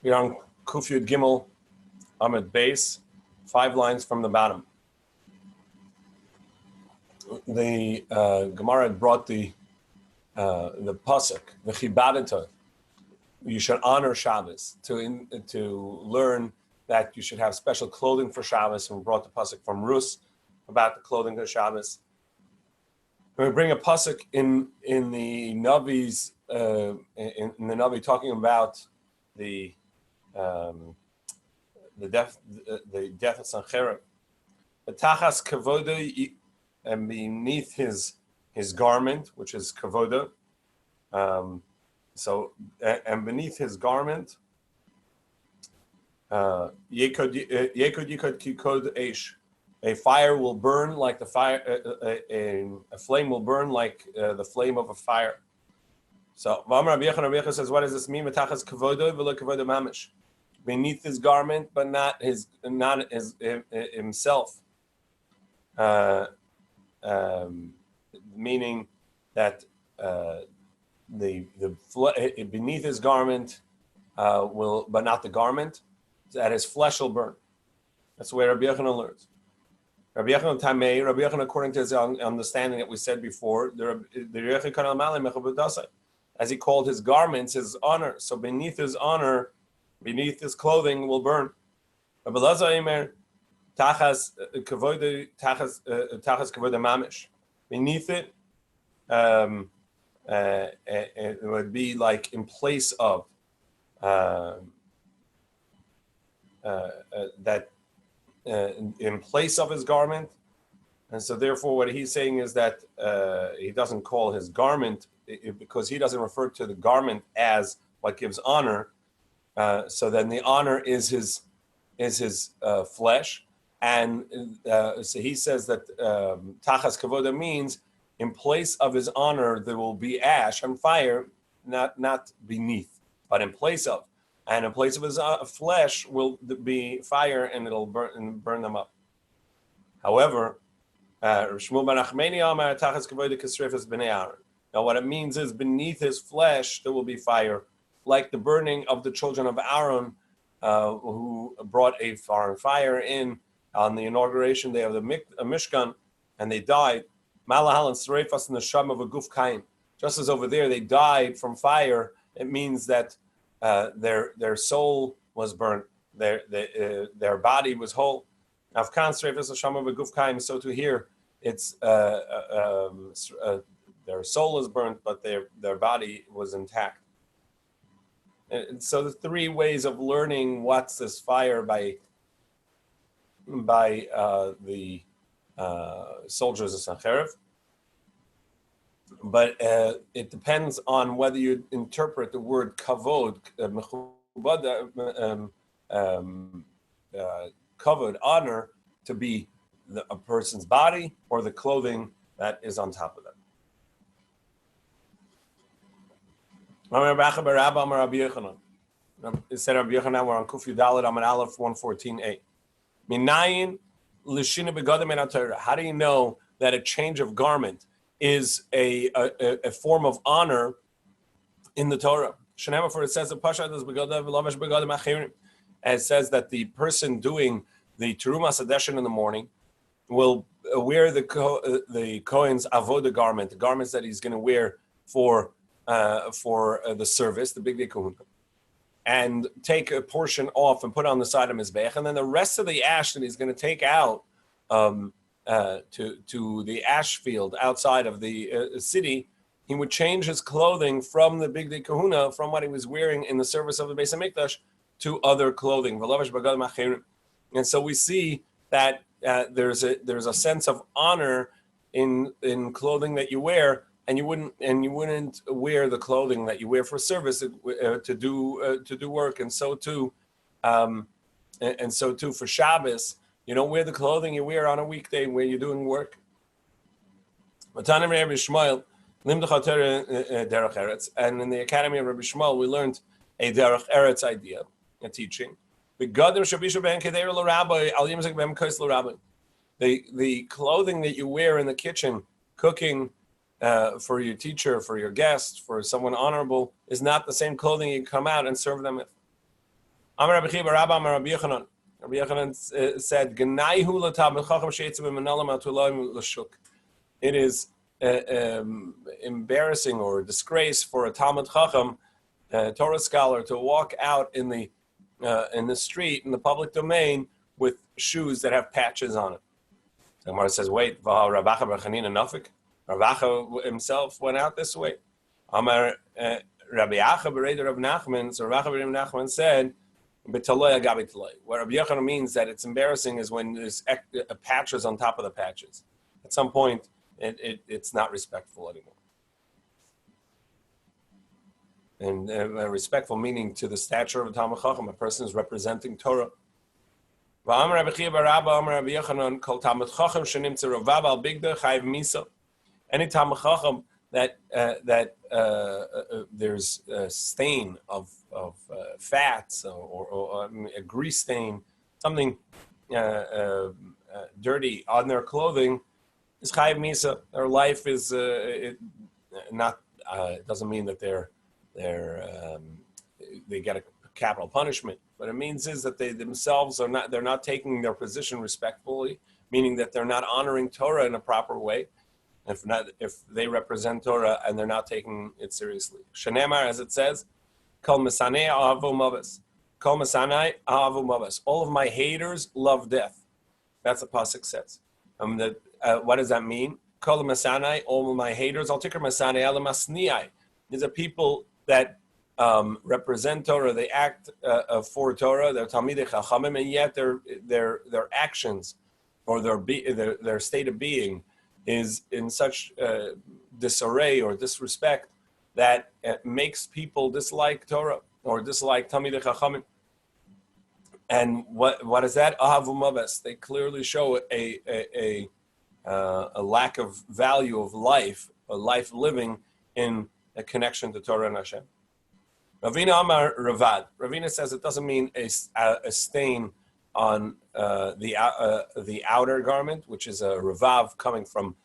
We're on Kuf Yud Gimel Amid Base, 5 lines from the bottom. The Gemara had brought the pasuk, the Chibadita. You should honor Shabbos to learn that you should have special clothing for Shabbos. And we brought the pasuk from Rus about the clothing of Shabbos. And we bring a pasuk in the Navi's in the Navi talking about the death of Sancherib. The tachas kavoda, and beneath his garment, which is kavoda. And beneath his garment, yekod kikod eish, a fire will burn like the fire. A flame will burn like the flame of a fire. So Rabbi Yochanan says, what does this mean? Matachas kavoda v'lo kavoda mamish, beneath his garment, but not himself. Meaning that beneath his garment will, but not the garment, that his flesh will burn. That's the way Rabbi Yochanan learns. Rabbi Yochanan Tamei, Rabbi Yochanan, according to his understanding that we said before, as he called his garments his honor. So beneath his honor, beneath his clothing will burn. Rabbi Lazar tachas kavoda mamish. Beneath it, it would be like in place of in place of his garment. And so therefore what he's saying is that he doesn't call his garment, because he doesn't refer to the garment as what gives honor. So then the honor is his flesh. And so he says that tachas kavoda means in place of his honor there will be ash and fire, not beneath, but in place of. And in place of his flesh will be fire, and it'll burn them up. However, Shmuel ben Achmeni Amar tachas kavoda kasrefas b'nei Aaron. Now what it means is beneath his flesh there will be fire, like the burning of the children of Aaron, who brought a foreign fire in on the inauguration day of the Mishkan, and they died. Malahal and Sreifas in the Sham of a Guf Kain. Just as over there they died from fire, it means that their soul was burnt, their body was whole. Afkan Sreifas Sham of a Guf Kain. So to here, it's their soul is burnt, but their body was intact. And so the 3 ways of learning what's this fire by the soldiers of Sancherib, but it depends on whether you interpret the word kavod, kavod, honor, to be a person's body or the clothing that is on top of them. It said Rabbi Yochanan, we're on Kuf Yudalet Amar Aleph 114a. How do you know that a change of garment is a form of honor in the Torah? For it says it says that the person doing the Terumas Adeshin in the morning will wear the Kohen's avoda garment, the garments that he's going to wear for the service, the Big Day Kahuna, and take a portion off and put on the side of his bech, and then the rest of the ash that he's going to take out to the ash field outside of the city, he would change his clothing from the Big Day Kahuna, from what he was wearing in the service of the Beis HaMikdash, to other clothing. And so we see that there's a sense of honor in clothing that you wear. And you wouldn't wear the clothing that you wear for service to do work, and so too for Shabbos, you don't wear the clothing you wear on a weekday where you're doing work. And in the Academy of Rabbi Shmuel, we learned a derech eretz idea, a teaching. The clothing that you wear in the kitchen, cooking, for your teacher, for your guest, for someone honorable, is not the same clothing you come out and serve them with. Amar Rabbi Chiba Rabba Amar Rabbi Yochanan. Rabbi Yochanan said, "Gnaihu l'tamid chacham she'etzim b'menalim atulayim l'shuk." It is embarrassing or a disgrace for a Talmud Chacham, Torah scholar, to walk out in the street, in the public domain, with shoes that have patches on it. The Gemara says, wait, Ravacha B'Chanina Nafik? Ravacha himself went out this way. Amar Rabbi Acha B'Reder Rav Nachman, so Ravacha B'Reder Nachman said, B'Taloy Agabi Taloy. What Rabbi Yochanan means that it's embarrassing is when there's patches on top of the patches. At some point, it's not respectful anymore. And respectful meaning to the stature of a Talmud Chacham, a person is representing Torah. Any Talmud Chacham that there's a stain of fats or a grease stain, something dirty on their clothing, is chayiv misa. Their life is not. It doesn't mean that they get a capital punishment. What it means is that they themselves are not. They're not taking their position respectfully, meaning that they're not honoring Torah in a proper way. If they represent Torah and they're not taking it seriously. Shenemar, as it says, Kol Mesanei Ahavu Mavas. Kol Mesanei Ahavu Mavas. All of my haters love death. That's what pasuk says. What does that mean? Kol Mesanei, all of my haters. I'll take her Mesanei Ala Masniai. These are people that represent Torah. They act for Torah. They're Talmidei Chachamim, and yet their actions or their state of being is in such disarray or disrespect that it makes people dislike Torah or dislike Talmidei Chachamim. And what is that? Ahavu Mavas. They clearly show a lack of value of life, a life living in a connection to Torah and Hashem. Ravina Amar Ravad. Ravina says it doesn't mean a stain on the outer garment, which is a ravav coming from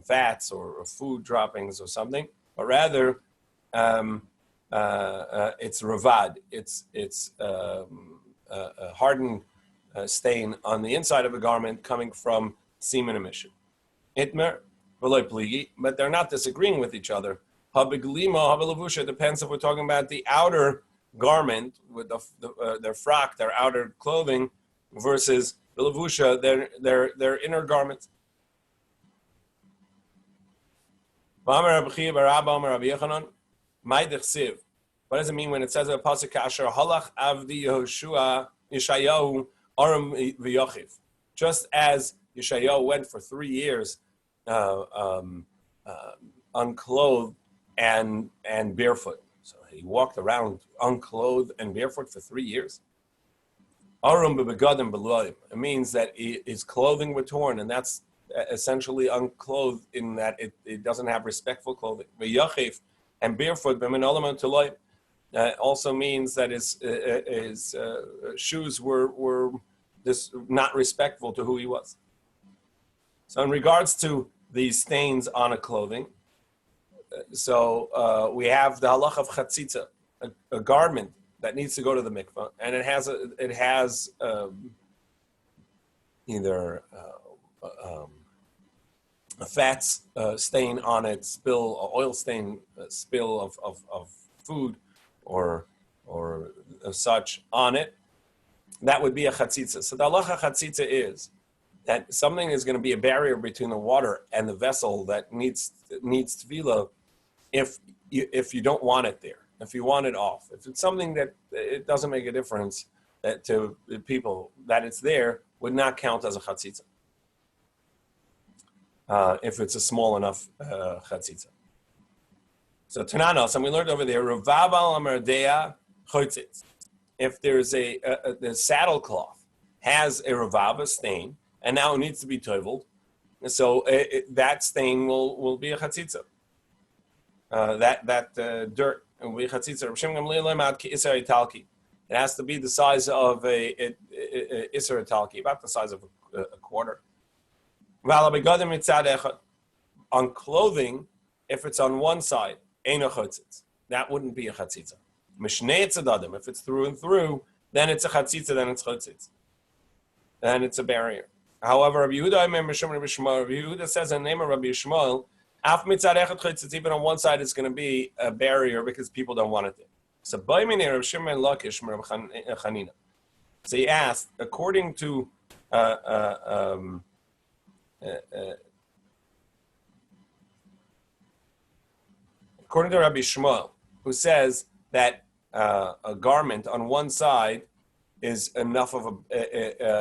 fats or food droppings or something, but rather it's ravad. It's a hardened stain on the inside of a garment coming from semen emission. Itmer v'loy pligi, but they're not disagreeing with each other. Habiglima habilavusha depends if we're talking about the outer garment with their frock, their outer clothing, versus the lavusha, their inner garments. What does it mean when it says a pasuk asher halach avdi Yehoshua Yeshayahu aram v'yachiv? Just as Yeshayahu went for 3 years unclothed and barefoot, so he walked around unclothed and barefoot for 3 years. Arum bebegadim beloyim. It means that his clothing were torn, and that's essentially unclothed in that it doesn't have respectful clothing. V'yachiv and barefoot b'menolam teloyim also means that his shoes were this not respectful to who he was. So in regards to these stains on a clothing, we have the halach of chatzitza, a garment that needs to go to the mikvah, and it has either a fat stain on it, spill, oil stain, spill of food, or such on it. That would be a chatzitza. So the halacha chatzitza is that something is going to be a barrier between the water and the vessel that needs tefillah if you don't want it there, if you want it off. If it's something that it doesn't make a difference that to the people that it's there, would not count as a chatzitza. If it's a small enough chatzitza. So Tananos, and we learned over there, Ravav al Amardea chotzitz. If there's the saddle cloth has a ravav, a stain, and now it needs to be toveled, so that stain will be a chatzitza. That dirt will be a chatzitza. It has to be the size of a iser talki, about the size of a quarter. On clothing, if it's on one side, that wouldn't be a chatzitza. If it's through and through, then it's a chatzitza, then it's chotzitz. Then it's a barrier. However, Rabbi Yehuda says in the name of Rabbi Yishmael, even on one side it's going to be a barrier because people don't want it. So he asked, according to according to Rabbi Shmuel, who says that a garment on one side is enough of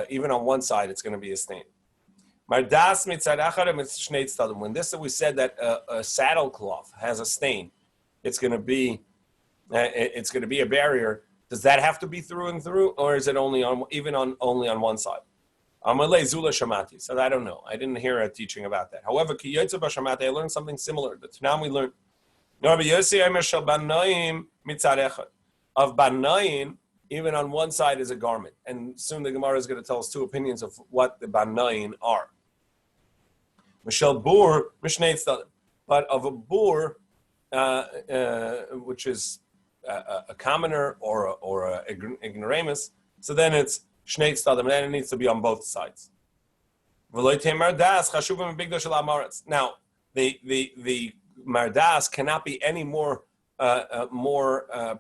even on one side it's going to be a stain. When we said that a saddlecloth has a stain, it's going to be a barrier. Does that have to be through and through, or is it only on one side? So I don't know. I didn't hear a teaching about that. However, I learned something similar. The Tanam we learned of banayin, even on one side is a garment. And soon the Gemara is going to tell us two opinions of what the banayin are. Mishal bur, but of a bur, which is a commoner or a ignoramus, so then it's shnei tzadim, then it needs to be on both sides. Now, the mardas cannot be any more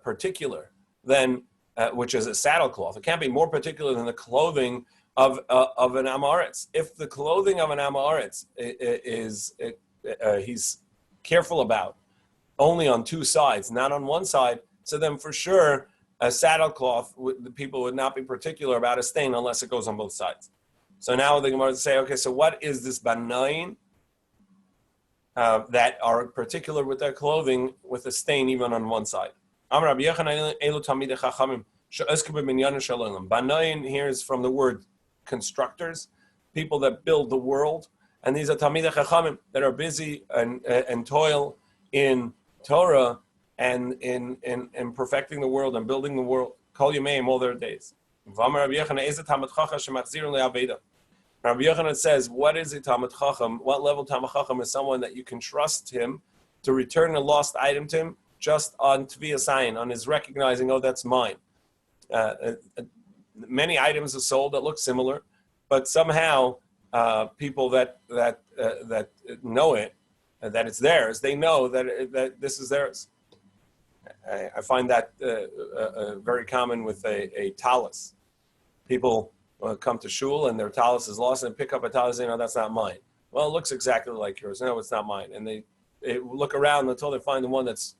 particular than which is a saddlecloth. It can't be more particular than the clothing of an Amaretz. If the clothing of an Amaretz he's careful about only on two sides, not on one side, so then for sure a saddlecloth, the people would not be particular about a stain unless it goes on both sides. So now the Gemara would say, okay, so what is this banayin that are particular with their clothing with a stain even on one side? Banayin here is from the word constructors, people that build the world, and these are Talmidei Chachamim that are busy and toil in Torah and in perfecting the world and building the world. Kol Yameim, all their days. Rabbi Yochanan says, what is a Talmid Chacham? What level Talmid Chacham is someone that you can trust him to return a lost item to him just on Tviyas Ayin, on his recognizing, oh, that's mine. Many items are sold that look similar, but somehow people that know it, that it's theirs, they know that this is theirs. I find that very common with a talus. People come to shul and their talus is lost and pick up a talus and say, no, that's not mine. Well, it looks exactly like yours. No, it's not mine. And they look around until they find the one that's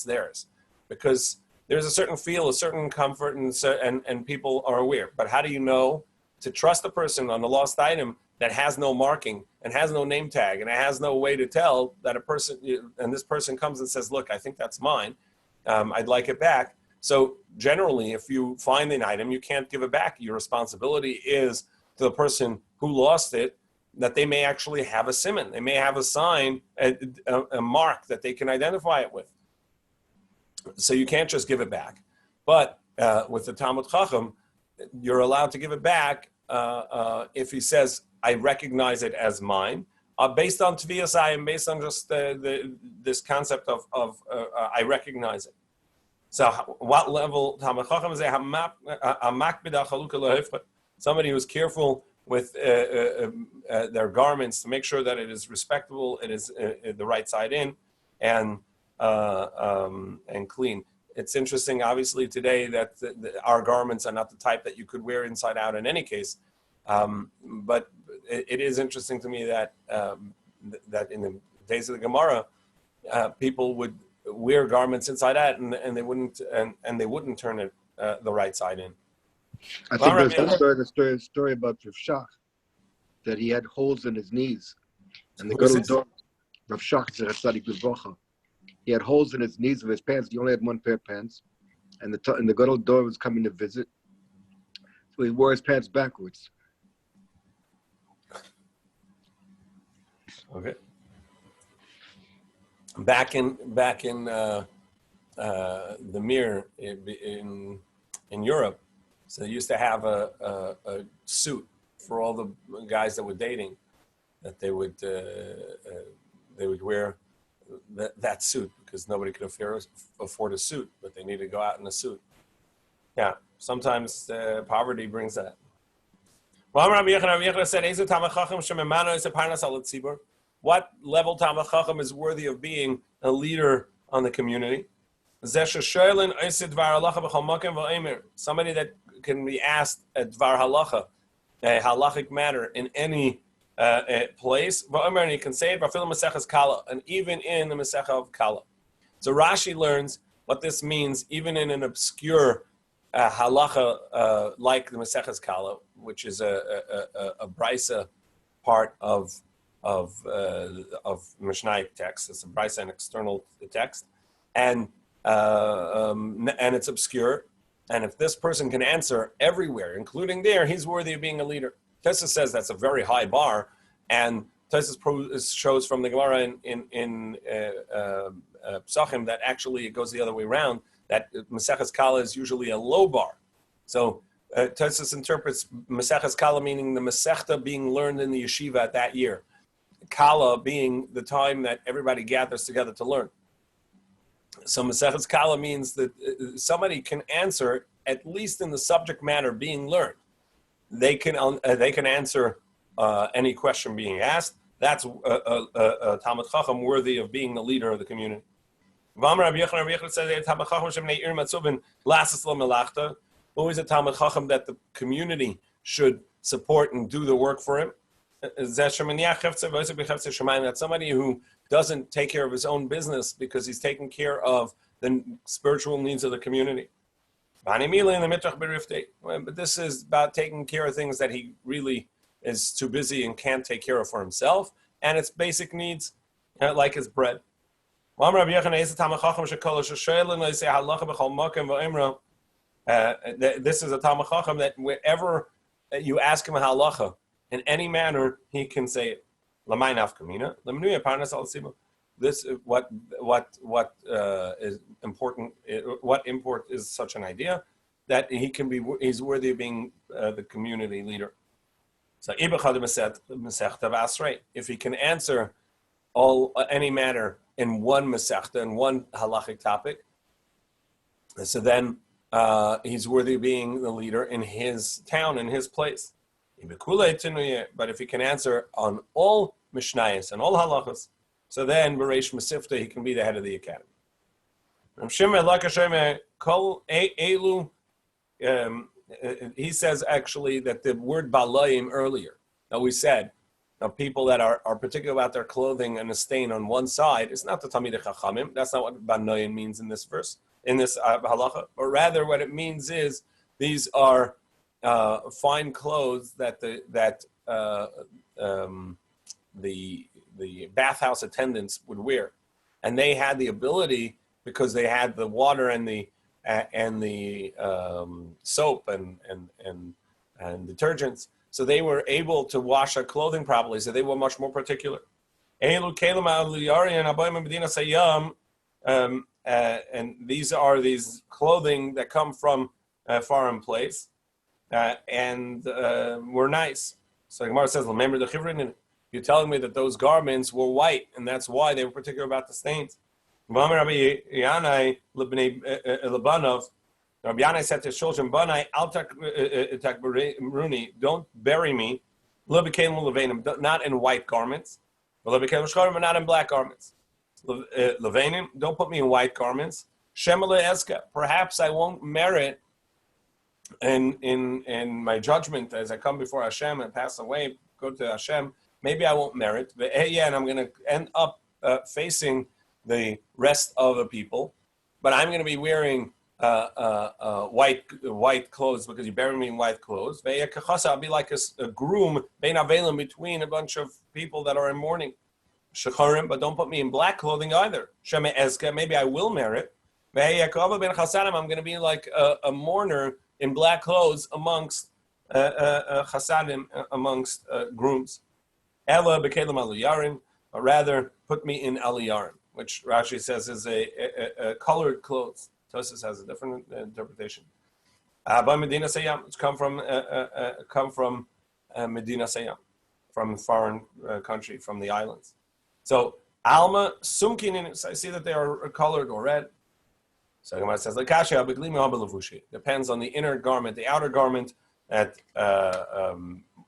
theirs, because there's a certain feel, a certain comfort, and people are aware. But how do you know to trust a person on a lost item that has no marking and has no name tag and it has no way to tell that a person, and this person comes and says, look, I think that's mine. I'd like it back. So generally, if you find an item, you can't give it back. Your responsibility is to the person who lost it, that they may actually have a siman. They may have a sign, a mark that they can identify it with. So you can't just give it back. But with the Talmid Chacham, you're allowed to give it back if he says, I recognize it as mine, based on Tviyas Ayin, based on just this concept of I recognize it. So what level Talmid Chacham is? Somebody who's careful with their garments to make sure that it is respectable, it is the right side in, and clean. It's interesting, obviously, today that our garments are not the type that you could wear inside out in any case. But it is interesting to me that that in the days of the Gemara, people would wear garments inside out, and they wouldn't turn it the right side in. I think there's the story about Rav Shach, that he had holes in his knees, and the Gadol Dor, Rav Shach, he had holes in his knees of his pants. He only had one pair of pants, and the Gadol Dor was coming to visit, so he wore his pants backwards. Okay. Back in the mirror in Europe, so they used to have a suit for all the guys that were dating, that they would wear that suit because nobody could afford a suit, but they needed to go out in a suit. Yeah, Sometimes poverty brings that. What level Talmid Chacham is worthy of being a leader on the community? Somebody that can be asked a dvar halacha, a halachic matter in any place, and he can say it, and even in the Masechah of Kala. So Rashi learns what this means, even in an obscure halacha like the Masechah Kala, which is a brisa part of Mishnaic text. It's a brisa, an external text, and it's obscure. And if this person can answer everywhere, including there, he's worthy of being a leader. Tessa says that's a very high bar, and Tessa shows from the Gemara in Psachim that actually it goes the other way around, that Maseches Kala is usually a low bar. So Tessa interprets Maseches Kala meaning the Masechta being learned in the yeshiva at that year. Kala being the time that everybody gathers together to learn. So Maseches Kala means that somebody can answer, at least in the subject matter being learned. They can answer any question being asked. That's a Talmid Chacham worthy of being the leader of the community. Who is a Talmid Chacham that the community should support and do the work for him? That's somebody who doesn't take care of his own business because he's taking care of the spiritual needs of the community. But this is about taking care of things that he really is too busy and can't take care of for himself, and it's basic needs, like his bread. This is a Talmid Chacham that wherever you ask him a halacha, in any manner, he can say it. This what is important. What import is such an idea that he's worthy of being the community leader. So if he can answer any matter in one masechta, in one halachic topic, so then he's worthy of being the leader in his town, in his place. But if he can answer on all mishnayos and all halachas, so then Bereish Masifta, he can be the head of the academy. He says actually that the word balayim earlier that we said, now people that are particular about their clothing and a stain on one side, it's not the Talmidei Chachamim. That's not what banoim means in this verse, in this halacha, but rather what it means is these are fine clothes that the bathhouse attendants would wear, and they had the ability because they had the water and the soap and detergents, so they were able to wash their clothing properly. So they were much more particular. And these are these clothing that come from a foreign place. And were nice. So Gemara says, remember the chivrin, you're telling me that those garments were white, and that's why they were particular about the stains. Rabbi Yanai said to his children, don't bury me, not in white garments, but not in black garments. Don't put me in white garments. Perhaps I won't merit in my judgment as I come before Hashem and pass away, go to Hashem, maybe I won't merit, but and I'm going to end up facing the rest of the people, but I'm going to be wearing white clothes because you bury me in white clothes. I'll be like a groom between a bunch of people that are in mourning. But don't put me in black clothing either. Maybe I will merit. I'm going to be like a mourner in black clothes amongst chasadim, amongst grooms. Ella bekelim aliyarim, or rather, put me in aliyarim, which Rashi says is a colored clothes. Tosis has a different interpretation. But Medina Sayyam, it's come from Medina Sayyam, from a foreign country, from the islands. So Alma Sumkin, I see that they are colored or red. So the Gemara says, depends on the inner garment, the outer garment. That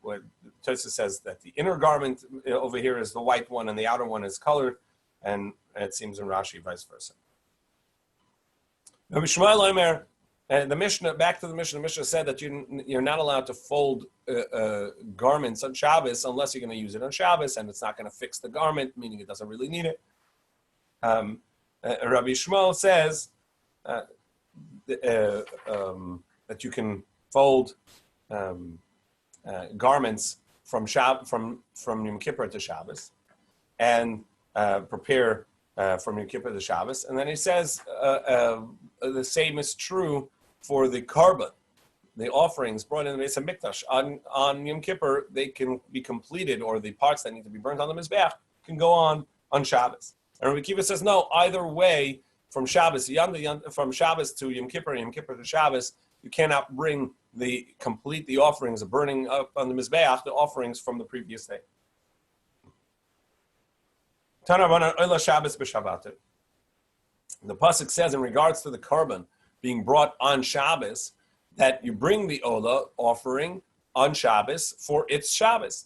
what Tues says that the inner garment over here is the white one and the outer one is colored, and it seems in Rashi vice versa. Rabbi Shmuel Omer, the Mishnah, back to the Mishnah said that you're not allowed to fold garments on Shabbos unless you're going to use it on Shabbos, and it's not going to fix the garment, meaning it doesn't really need it. Rabbi Shmuel says that you can fold garments from Yom Kippur to Shabbos, and prepare from Yom Kippur to Shabbos. And then he says the same is true for the korban, the offerings brought in the Beis HaMikdash. On Yom Kippur, they can be completed, or the parts that need to be burnt on the Mizbeach can go on Shabbos. And Rabbi Kiva says, no, either way, from Shabbos to Yom Kippur, Yom Kippur to Shabbos, you cannot bring the offerings of burning up on the Mizbeach, the offerings from the previous day. The pasuk says in regards to the korban being brought on Shabbos that you bring the Ola offering on Shabbos for its Shabbos.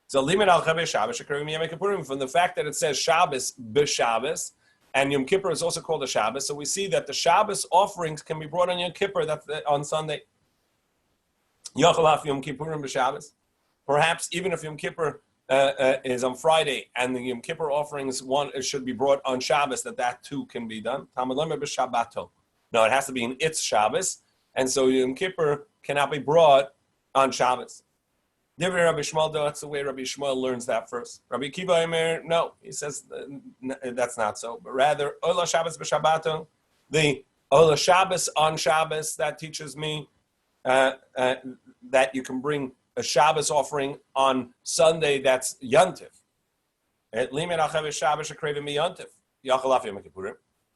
So limit al Shabbos from the fact that it says Shabbos b'Shabbos, and Yom Kippur is also called a Shabbos, so we see that the Shabbos offerings can be brought on Yom Kippur, that's on Sunday. Yachalaf Yom Kippurim b'Shabbos. Perhaps even if Yom Kippur is on Friday, and the Yom Kippur offerings should be brought on Shabbos, that too can be done. No, it has to be in its Shabbos, and so Yom Kippur cannot be brought on Shabbos. Rabbi Shmuel, that's the way Rabbi Shmuel learns that first. Rabbi Kiva Omer, no, he says that's not so, but rather Ola Shabbos b'Shabbato, the Ola Shabbos on Shabbos, that teaches me that you can bring a Shabbos offering on Sunday that's Yontif.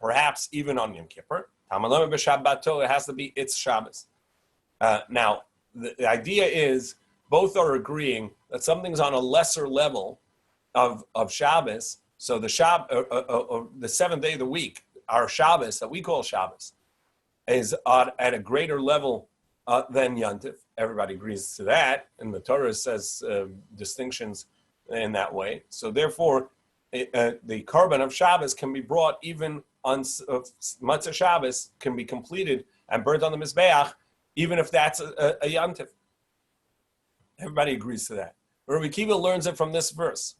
Perhaps even on Yom Kippur. It has to be its Shabbos. Now, the idea is both are agreeing that something's on a lesser level of Shabbos. So the seventh day of the week, our Shabbos that we call Shabbos, is at a greater level than Yontif. Everybody agrees to that, and the Torah says distinctions in that way. So therefore, the korban of Shabbos can be brought even on Matzah Shabbos, can be completed and burnt on the Mizbeach, even if that's a Yontif. Everybody agrees to that. Rabbi Kiva learns it from this verse.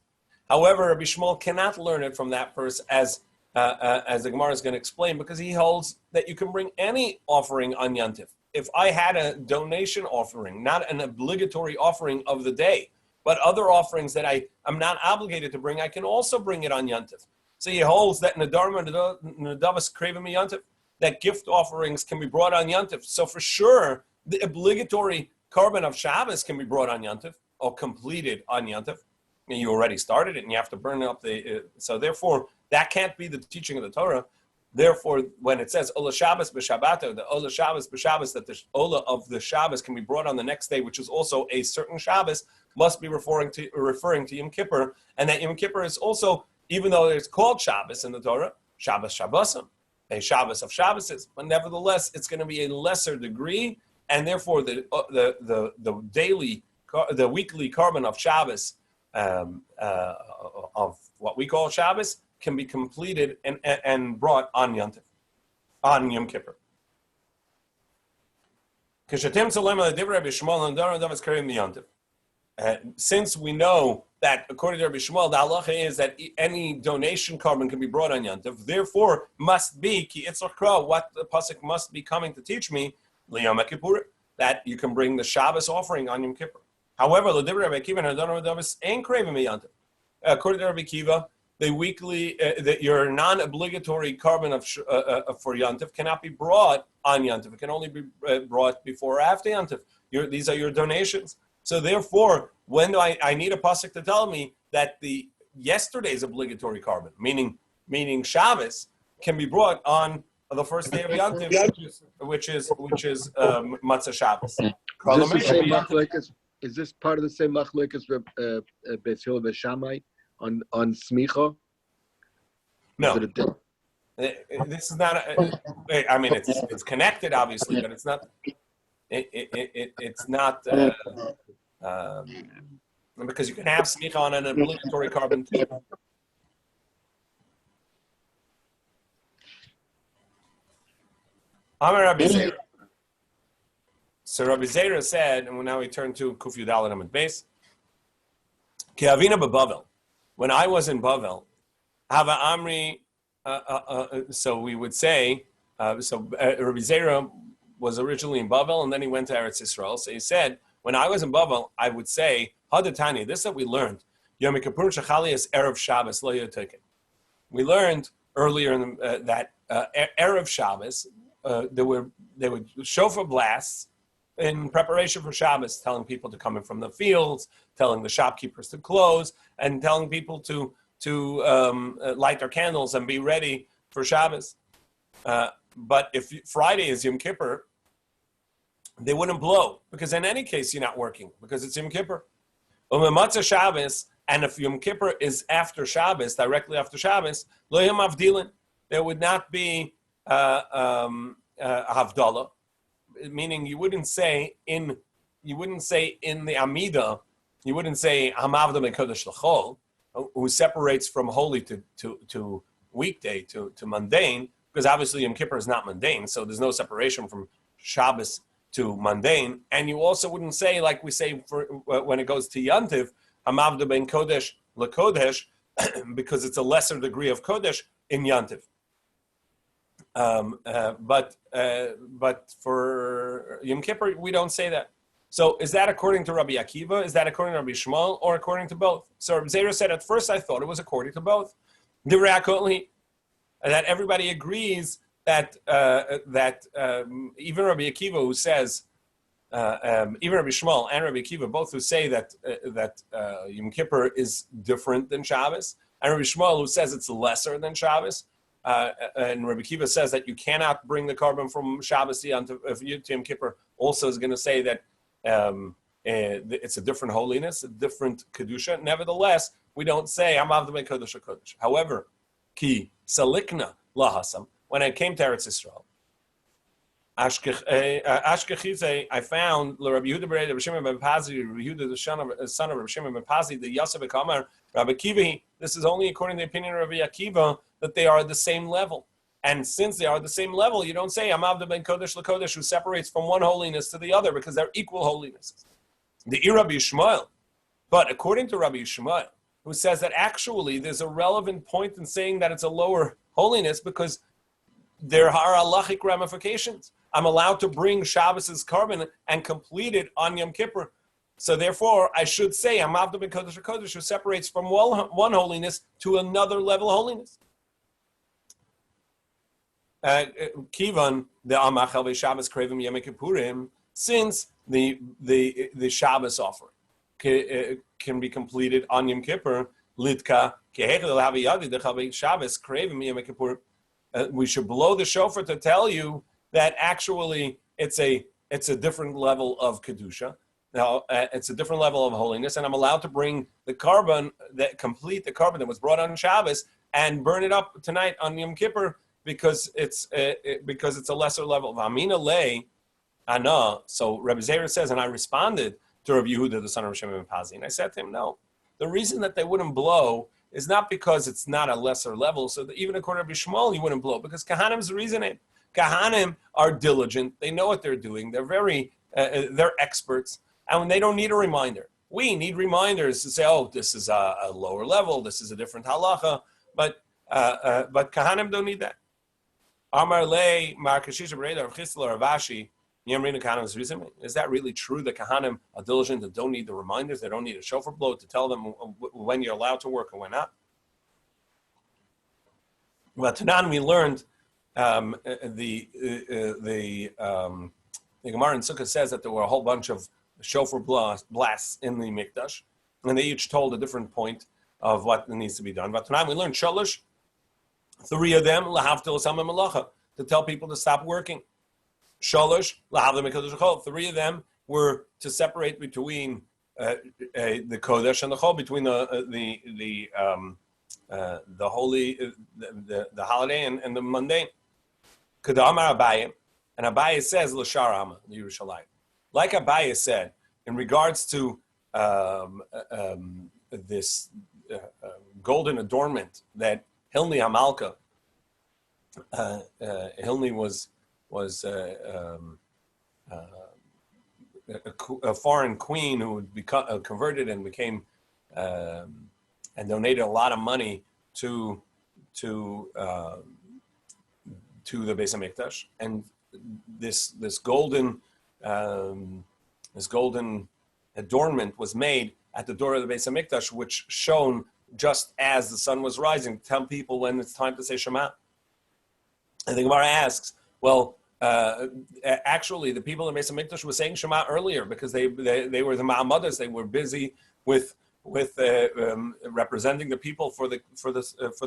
However, Rabbi Shmuel cannot learn it from that verse, as the Gemara is going to explain, because he holds that you can bring any offering on Yontif. If I had a donation offering, not an obligatory offering of the day, but other offerings that I'm not obligated to bring, I can also bring it on Yontif. So he holds that Nadarma Nadavas Krevim Yontif, that gift offerings can be brought on Yontif. So for sure, the obligatory korban of Shabbos can be brought on Yontif or completed on Yontif. You already started it and you have to burn up so therefore, that can't be the teaching of the Torah. Therefore, when it says Ola Shabbos b'Shabbato, the Ola Shabbos b'Shabbos, that the Ola of the Shabbos can be brought on the next day, which is also a certain Shabbos, must be referring to Yom Kippur, and that Yom Kippur is also, even though it's called Shabbos in the Torah, Shabbos Shabbosim, a Shabbos of Shabboses, but nevertheless, it's going to be a lesser degree, and therefore the weekly korban of Shabbos, of what we call Shabbos, can be completed and brought on Yom Kippur. Since we know that according to Rabbi Shmuel, the halacha is that any donation korban can be brought on Yom Tov, therefore must be ki itzachra, what the pasuk must be coming to teach me, liyom Kippur, that you can bring the Shabbos offering on Yom Kippur. However, Rabbi Kiva ain't craving Yom Tov. According to Rabbi Kiva, the weekly, your non-obligatory korban for Yom Tov cannot be brought on Yom Tov. It can only be brought before or after Yom Tov. These are your donations. So therefore, when do I need a pasuk to tell me that the yesterday's obligatory korban, meaning Shabbos, can be brought on the first day of Yom Tov, which is Matzah Shabbos. Is this part of the same machlokes Beis Hillel v'Shammai on smicha? No. This is not. I mean, it's connected, obviously, but it's not. It's not because you can have smicha on an obligatory carbon too. Amar Rabbi Zera. So Rabbi Zera said, and now we turn to Kuf Yudal and Amid Beis. Ki avina beBavel. When I was in Bavel, Hava Amri. So we would say, Rabbi Zera was originally in Bavel, and then he went to Eretz Yisrael. So he said, when I was in Bavel, I would say, Hadatani, this is what we learned. Yom Kippur Shechali is Erev Shabbos, lo yotekin. We learned earlier in, that Erev Shabbos, there were shofar blasts in preparation for Shabbos, telling people to come in from the fields, telling the shopkeepers to close, and telling people to light their candles and be ready for Shabbos. But if Friday is Yom Kippur, they wouldn't blow, because in any case you're not working, because it's Yom Kippur. Matzah Shabbos, and if Yom Kippur is after Shabbos, directly after Shabbos, lo yom avdilin, there would not be havdalah, meaning you wouldn't say in the Amida, you wouldn't say hamavda mekodesh l'chol, who separates from holy to weekday to mundane, because obviously Yom Kippur is not mundane, so there's no separation from Shabbos to mundane. And you also wouldn't say, like we say for when it goes to Yantiv, hamavda ben kodesh l'kodesh, because it's a lesser degree of kodesh in Yantiv. But for Yom Kippur, we don't say that. So is that according to Rabbi Akiva? Is that according to Rabbi Shmuel, or according to both? So Rabbi Zera said, at first I thought it was according to both. That everybody agrees that even Rabbi Akiva, who says, even Rabbi Shmuel and Rabbi Akiva, both who say that Yom Kippur is different than Shabbos, and Rabbi Shmuel, who says it's lesser than Shabbos, and Rabbi Akiva says that you cannot bring the carbon from Shabbos to Yom Kippur, also is going to say that it's a different holiness, a different kedusha. Nevertheless, we don't say Hamav Demei Kodesh HaKodesh. However, ki salikna lahasam, when I came to Eretz Yisrael, Ashkechize, I found Rabbi Yehuda Berei Rabbi Shimon ben Pazi, Rabbi Yehuda the son of Rabbi Shimon ben Pazi, the Yosef Kamar, Rabbi Akiva. This is only according to the opinion of Rabbi Akiva that they are the same level. And since they are the same level, you don't say Amavda ben Kodesh LaKodesh, who separates from one holiness to the other, because they're equal holinesses. The Rabbi Yishmael. But according to Rabbi Yishmael, who says that actually there's a relevant point in saying that it's a lower holiness, because there are halachic ramifications. I'm allowed to bring Shabbos' carbon and complete it on Yom Kippur. So therefore, I should say Amavda ben Kodesh LaKodesh, who separates from one holiness to another level of holiness. Kivan the Amachal Shabbos Krevim Yom Kippurim, since the Shabbos offering can be completed on Yom Kippur, Litka Kehechel Haviyadi the Shabbos Krevim Yom Kippur. We should blow the shofar to tell you that actually it's a different level of kedusha. Now it's a different level of holiness, and I'm allowed to bring the carbon complete the carbon that was brought on Shabbos and burn it up tonight on Yom Kippur, because it's a lesser level of Amina Lei Ana. So Rabbi Zera says, and I responded to Rabbi Yehuda, the son of Shimon ben Pazi, and I said to him, no, the reason that they wouldn't blow is not because it's not a lesser level. So that even according to Rabbi Shmuel, you wouldn't blow, because Kahanim's the reason. Kahanim are diligent. They know what they're doing. They're they're experts, and they don't need a reminder. We need reminders to say, oh, this is a lower level. This is a different halacha. But Kahanim don't need that. Amar le Mar Kashisha Bereda Rav Chisda Rav Ashi Yamrina Kahanim's reason. Is that really true? The Kahanim are diligent. They don't need the reminders. They don't need a shofar blow to tell them when you're allowed to work and when not. Well, Tanan, we learned the Gemara in Sukkah says that there were a whole bunch of shofar blasts in the Mikdash, and they each told a different point of what needs to be done. But tonight we learned Shalosh, 3 of them, Lahavdil Samim Malacha, to tell people to stop working. Shalosh, Lahavdil Mekadosh Chol, 3 of them were to separate between the Kodesh and the Chol, between the holy, the holiday and the mundane. Kedamar Abaye, and Abaye says l'shar Hama Yerushalayim. Like Abaye said, in regards to this golden adornment that Hilni Hamalka, Hilni was a foreign queen who would become converted and became and donated a lot of money to the Beis Hamikdash, and this golden adornment was made at the door of the Beis Hamikdash, which shone just as the sun was rising, to tell people when it's time to say Shema. And the Gemara asks, well, actually, the people in Beis Hamikdash were saying Shema earlier because they were the Ma'amadas. They were busy with representing the people for the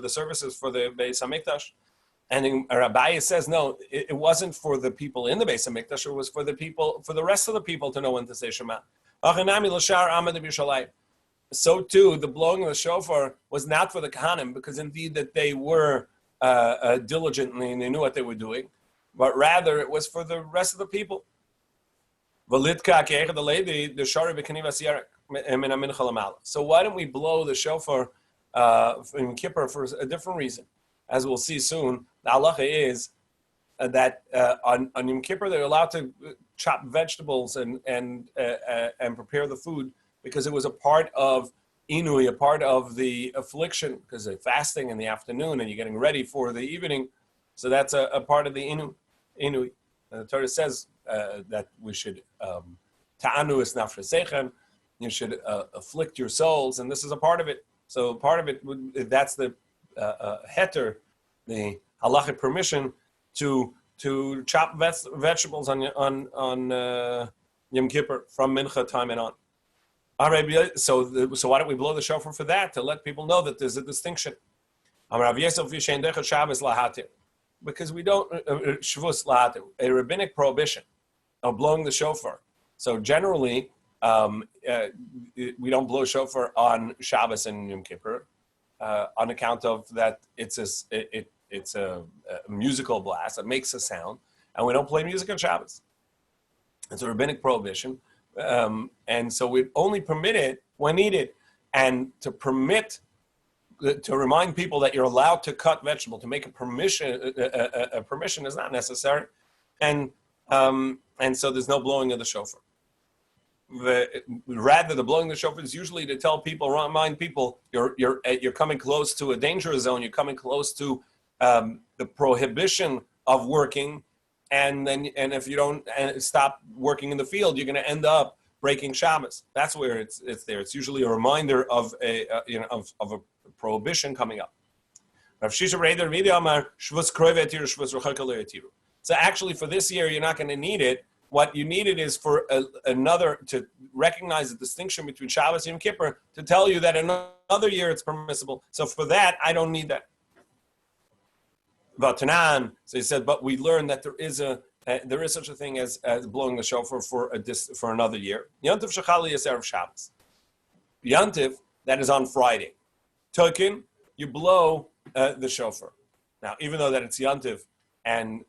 services for the Beis Hamikdash. And Rabbi says, no, it wasn't for the people in the Beis Hamikdash. It was for the people, for the rest of the people to know when to say Shema. So too, the blowing of the shofar was not for the Kohanim, because indeed that they were diligent and they knew what they were doing, but rather it was for the rest of the people. So why don't we blow the shofar in Kippur for a different reason? As we'll see soon, the halacha is that on Yom Kippur they're allowed to chop vegetables and prepare the food, because it was a part of Inui, a part of the affliction, because they're fasting in the afternoon and you're getting ready for the evening. So that's a part of the Inui. The Torah says that we should ta'anu es nafshesechem, you should afflict your souls, and this is a part of it. So part of it, that's the heter, the halachic permission to chop vegetables on Yom Kippur from Mincha time and on. All right, so why don't we blow the shofar for that, to let people know that there's a distinction? Because we don't shvus lahatir, a rabbinic prohibition of blowing the shofar. So generally, we don't blow shofar on Shabbos and Yom Kippur on account of that it's a musical blast that makes a sound, and we don't play music on Shabbos. It's a rabbinic prohibition. And so we only permit it when needed, and to remind people that you're allowed to cut vegetable, to make a permission is not necessary, and so there's no blowing of the shofar. Rather, the blowing of the shofar is usually to tell people, remind people, you're coming close to a danger zone. You're coming close to the prohibition of working. And if you don't stop working in the field, you're going to end up breaking Shabbos. That's where it's there. It's usually a reminder of a prohibition coming up. So actually, for this year, you're not going to need it. What you needed is for another, to recognize the distinction between Shabbos and Yom Kippur, to tell you that another year it's permissible. So for that, I don't need that. So he said, but we learned that there is such a thing as blowing the shofar for another year. Yantiv shechali is erev Shabbos. Yantiv, that is on Friday. Tokin, you blow the shofar. Now, even though that it's Yantiv and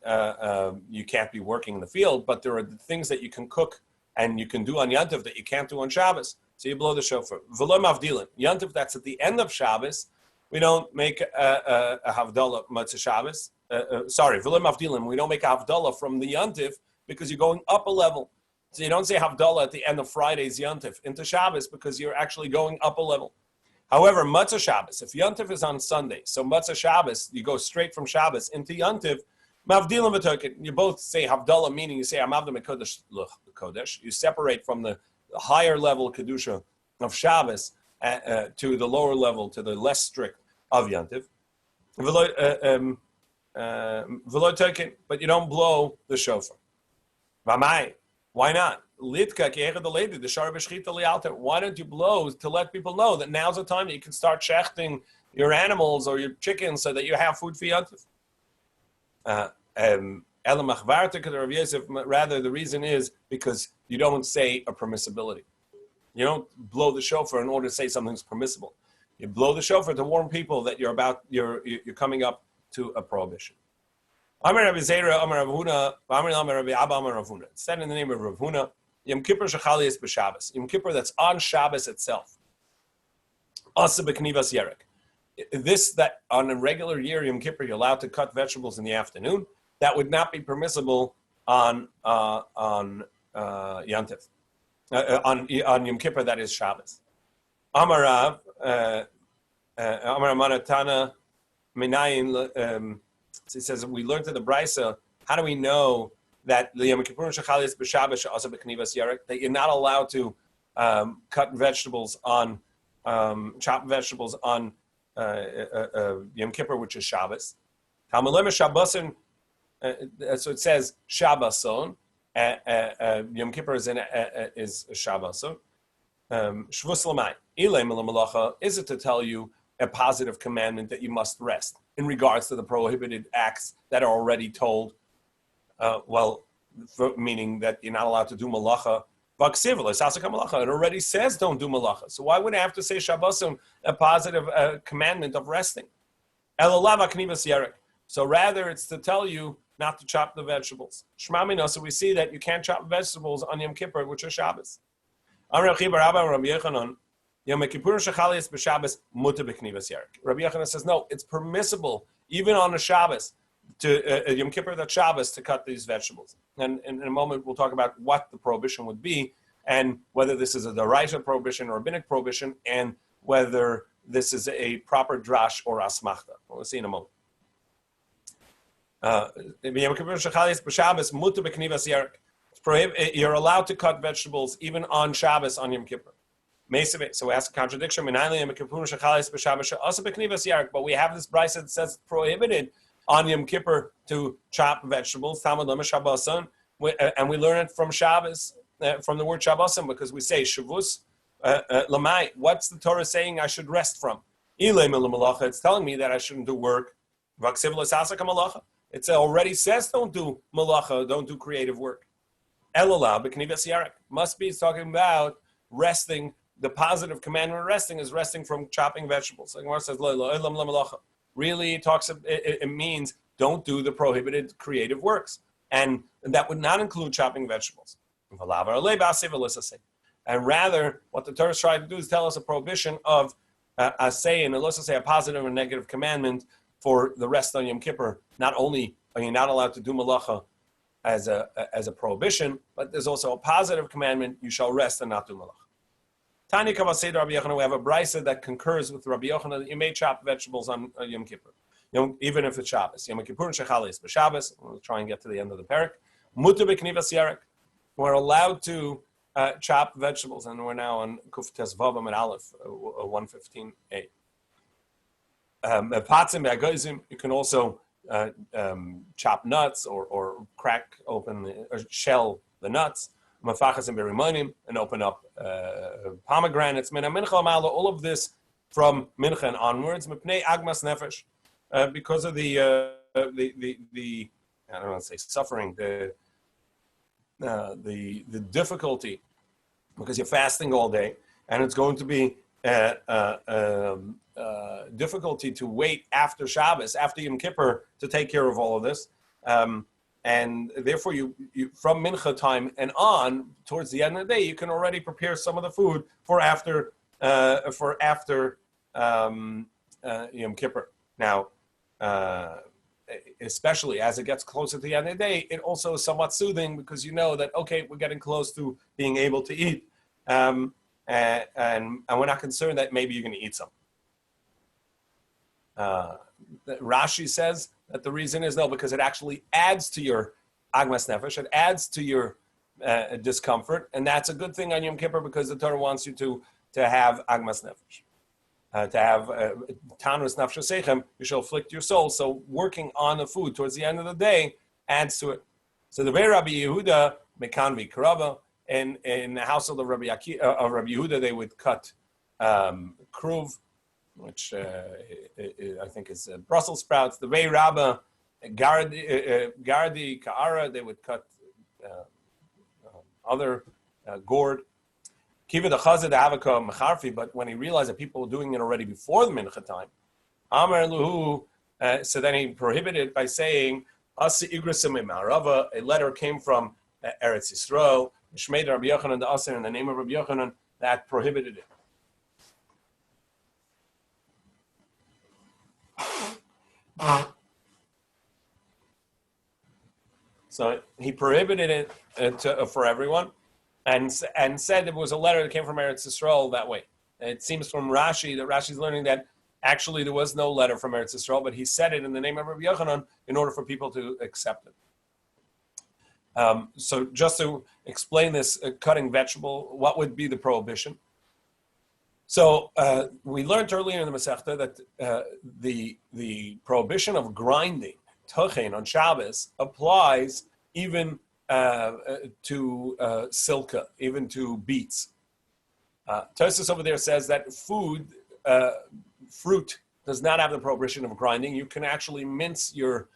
you can't be working in the field, but there are things that you can cook and you can do on Yantiv that you can't do on Shabbos. So you blow the shofar. V'lo mavdilin. Yantiv, that's at the end of Shabbos. We don't make a Havdalah Matzah Shabbos. V'lo mavdilim. We don't make a Havdalah from the Yantiv because you're going up a level. So you don't say Havdalah at the end of Friday's Yantiv into Shabbos because you're actually going up a level. However, Matzah Shabbos, if Yantiv is on Sunday, so Matzah Shabbos, you go straight from Shabbos into Yantiv, mavdilim v'token. You both say Havdalah, meaning you say Amavdim Kodesh Kodesh. You separate from the higher level Kedusha of Shabbos to the lower level, to the less strict of Yantiv. But you don't blow the shofar. Why not? Why don't you blow to let people know that now's the time that you can start shechting your animals or your chickens so that you have food for Yantiv? Rather, the reason is because you don't say a permissibility. You don't blow the shofar in order to say something's permissible. You blow the shofar to warn people that you're coming up to a prohibition. Amar Rabbi Zera, Amar Rav Huna, Amar Rabbi Abba, Amar Rav Huna. It's said in the name of Rav Huna, Yom Kippur Shechali is b'Shabbos. Yom Kippur that's on Shabbos itself. Asa b'Knivas Yerek. This, that on a regular year, Yom Kippur, you're allowed to cut vegetables in the afternoon. That would not be permissible on Yantif. On Yom Kippur, that is Shabbos. Amar Rav, Amar Manatana, Minayin, he says, we learned in the Brisa, how do we know that the Yom Kippur Shechalis b'Shabbos also b'Knivas Yerek, that you're not allowed to cut vegetables on, chop vegetables on Yom Kippur, which is Shabbos. Talmud Shabbosin, so it says Shabboson. Yom Kippur is Shabboson. Shvus l'may. Ilay malacha. Is it to tell you a positive commandment that you must rest in regards to the prohibited acts that are already told? Meaning that you're not allowed to do malacha. It already says don't do malacha. So why would I have to say Shabboson, a positive commandment of resting? So rather it's to tell you not to chop the vegetables. Shmamina, so we see that you can't chop vegetables on Yom Kippur, which is Shabbos. Rabbi Yochanan says, no, it's permissible, even on a Shabbos, to Yom Kippur, that Shabbos, to cut these vegetables. And in a moment, we'll talk about what the prohibition would be, and whether this is a Daraisa prohibition or a Rabbinic prohibition, and whether this is a proper drash or asmachta. We'll see in a moment. You're allowed to cut vegetables even on Shabbos on Yom Kippur. So we ask a contradiction. But we have this brisa that says it's prohibited on Yom Kippur to chop vegetables. And we learn it from Shabbos, from the word Shabbosim, because we say Shavus Lamai. What's the Torah saying I should rest from? It's telling me that I shouldn't do work. It already says don't do malacha, don't do creative work. Elolah b'knivas yarek. Must be talking about resting. The positive commandment of resting is resting from chopping vegetables. Like Gemara says, really it means don't do the prohibited creative works, and that would not include chopping vegetables. And rather, what the Torah is trying to do is tell us a prohibition of a positive or negative commandment for the rest on Yom Kippur. Not only are you not allowed to do malacha as a prohibition, but there's also a positive commandment: you shall rest and not do malacha. Tanya Kavasei Rabbi Yochanan, we have a brisa that concurs with Rabbi Yochanan that you may chop vegetables on Yom Kippur, even if it's Shabbos. Yom Kippur and Shechalis b'Shabbos. We'll try and get to the end of the parak. Mutar b'knivas yarek. We're allowed to chop vegetables, and we're now on Kuf Tes Vav Amud Aleph 115a. You can also chop nuts or crack open or shell the nuts. Mafachas and berimonim, and open up pomegranates. All of this from mincha and onwards. Mipnei agmas nefesh, because of the I don't want to say suffering, the difficulty, because you're fasting all day, and it's going to be difficulty to wait after Shabbos, after Yom Kippur, to take care of all of this. And therefore, you from mincha time and on towards the end of the day, you can already prepare some of the food for after Yom Kippur. Now, especially as it gets closer to the end of the day, it also is somewhat soothing because you know that we're getting close to being able to eat, and we're not concerned that maybe you're going to eat some. Rashi says that the reason is because it actually adds to your agmas nefesh, it adds to your discomfort, and that's a good thing on Yom Kippur because the Torah wants you to have agmas nefesh, to have tanus nafshe seichem. You shall afflict your soul. So working on the food towards the end of the day adds to it. So the way Rabbi Yehuda mekanvi karava, in the household of Rabbi Yehuda, they would cut kruv, which I think is Brussels sprouts. The way Rabbah, Gardi, Ka'ara, they would cut other gourd. Kiva the chazed avaka mecharfi, but when he realized that people were doing it already before the mincha time, Amar luhu, so then he prohibited it by saying, Asi igrasim Rava, a letter came from Eretz Yisrael, Shmeid Rabbi Yochanan the Aser, in the name of Rabbi Yochanan, that prohibited it. So he prohibited it for everyone, and said it was a letter that came from Eretz Yisrael that way. It seems from Rashi that Rashi's learning that actually there was no letter from Eretz Yisrael, but he said it in the name of Rabbi Yochanan in order for people to accept it. So just to explain this cutting vegetable, what would be the prohibition? So we learned earlier in the Masechta that the prohibition of grinding tochen on Shabbos applies even to silka, even to beets. Tosis over there says that fruit does not have the prohibition of grinding. You can actually mince your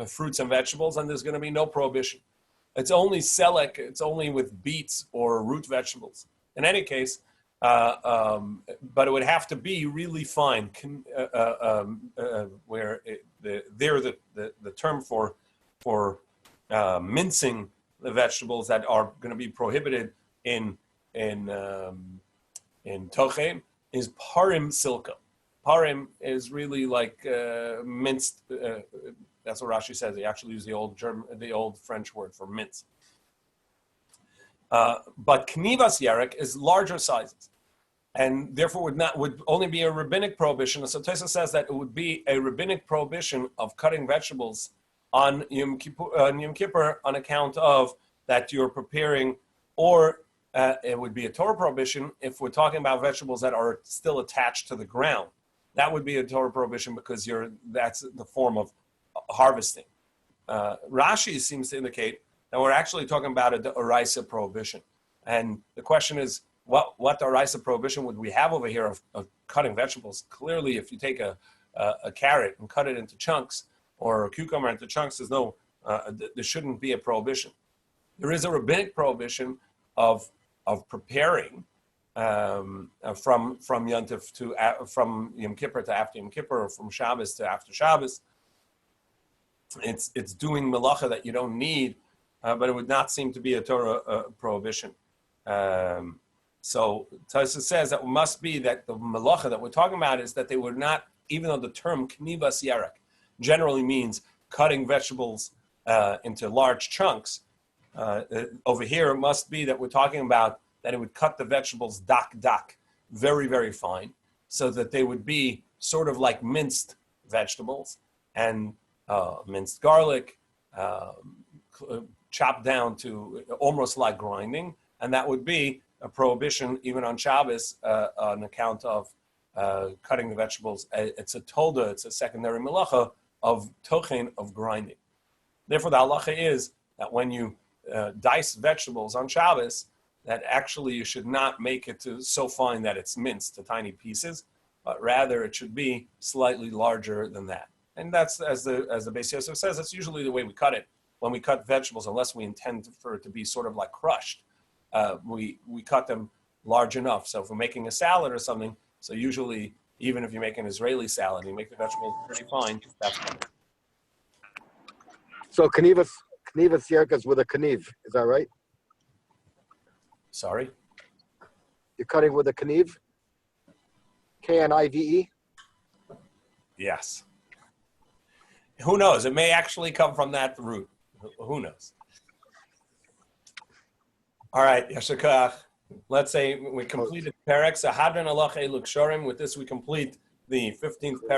fruits and vegetables, and there's going to be no prohibition. It's only selek, it's only with beets or root vegetables. In any case, but it would have to be really fine, where the term for mincing the vegetables that are going to be prohibited in tochen is parim silka. Parim is really like minced. That's what Rashi says. They actually use the old French word for mince. But knivas yarek is larger sizes, and therefore would only be a rabbinic prohibition. So Tosha says that it would be a rabbinic prohibition of cutting vegetables on Yom Kippur on account of that you're preparing, or it would be a Torah prohibition if we're talking about vegetables that are still attached to the ground. That would be a Torah prohibition because that's the form of harvesting. Rashi seems to indicate that we're actually talking about a oraisa prohibition. And the question is, what oraisa prohibition would we have over here of cutting vegetables? Clearly, if you take a carrot and cut it into chunks, or a cucumber into chunks, there shouldn't be a prohibition. There is a rabbinic prohibition of preparing from Yontif from Yom Kippur to after Yom Kippur, or from Shabbos to after Shabbos. It's doing melacha that you don't need, but it would not seem to be a Torah prohibition. So Tosa says that it must be that the melacha that we're talking about is that they were not, even though the term knivas yarek generally means cutting vegetables into large chunks, over here it must be that we're talking about that it would cut the vegetables dak, very, very fine, so that they would be sort of like minced vegetables, and minced garlic, chopped down to almost like grinding, and that would be a prohibition even on Shabbos on account of cutting the vegetables. It's a tolda, it's a secondary melacha of tochen, of grinding. Therefore, the halacha is that when you dice vegetables on Shabbos, that actually you should not make it to so fine that it's minced to tiny pieces, but rather it should be slightly larger than that. And that's, as the Beis Yosef says, that's usually the way we cut it. When we cut vegetables, unless we intend for it to be sort of like crushed, we cut them large enough. So if we're making a salad or something, so usually, even if you make an Israeli salad, you make the vegetables pretty fine, that's fine. So knivas yarkas with a kniv, is that right? Sorry? You're cutting with a kniv? Knive? Yes. Who knows? It may actually come from that root. Who knows? All right, Yashakach. Let's say we completed Perek. So Hadran Alach Eluk Shorim. With this, we complete the 15th Perek.